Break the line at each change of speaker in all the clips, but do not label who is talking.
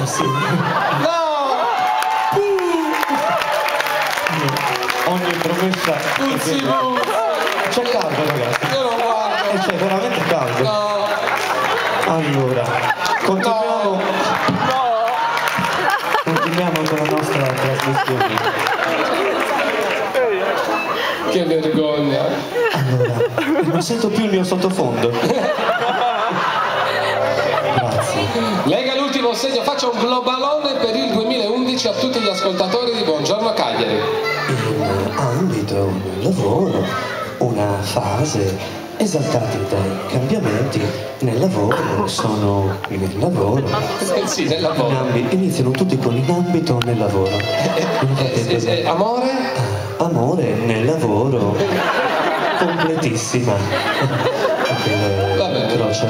sì.
No!
Ogni promessa. C'è caldo, ragazzi.
Io non guardo.
C'è veramente caldo.
No.
Allora, continuiamo. Continuiamo con la nostra trasmissione.
Che vergogna.
Allora, non sento più il mio sottofondo. Grazie.
Lega l'ultimo segno, faccia un globalone per il 2011 a tutti gli ascoltatori di Buongiorno Cagliari.
In ambito del lavoro, una fase esaltati dai cambiamenti nel lavoro sono nel lavoro.
Sì, nel lavoro.
Iniziano tutti con in ambito nel lavoro.
Amore?
Amore nel lavoro. Completissima. Però c'è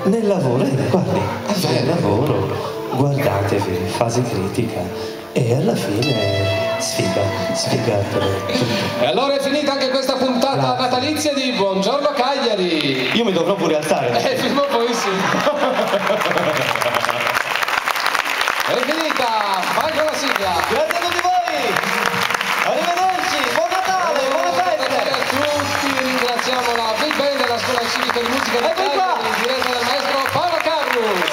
nel lavoro, guardi, nel lavoro, guardatevi, fase critica e alla fine sfiga per tutto.
E allora è finita anche questa puntata natalizia di Buongiorno Cagliari.
Io mi dovrò pure alzare.
Prima o poi sì. È finita, vai con la sigla.
Grazie a tutti voi. Arrivederci, buon Natale, buone feste.
A tutti, ringraziamo la Big Band della Scuola Civica di Musica di Cagliari, diretta dal maestro Paolo Carlos.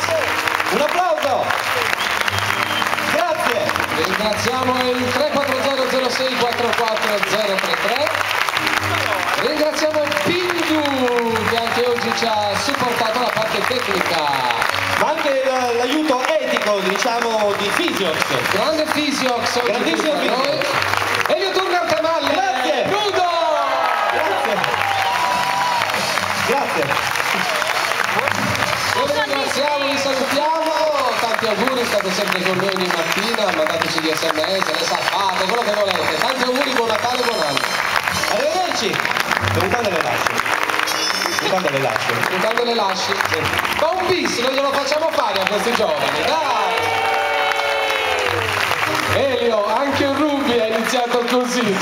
Un applauso. Grazie.
Ringraziamo il 34006443033. Ringraziamo Pindu che anche oggi ci ha supportato la parte tecnica.
Ma anche l'aiuto etico, diciamo, di Fisiox.
Grande Fisiox,
grandissimo Fisiox.
Elio Turner Cavalli.
Grazie.
Nudo.
Grazie. Grazie.
Vi ringraziamo, vi salutiamo, tanti auguri, state sempre con noi ogni mattina, mandateci gli sms, le fate, quello che volete. Tanti auguri, buon Natale, buon anno.
Arrivederci. Intanto le lascio. Intanto le lascio.
Intanto le lasci. Ma un bis non glielo facciamo fare a questi giovani, dai! Elio, anche Ruby ha iniziato così.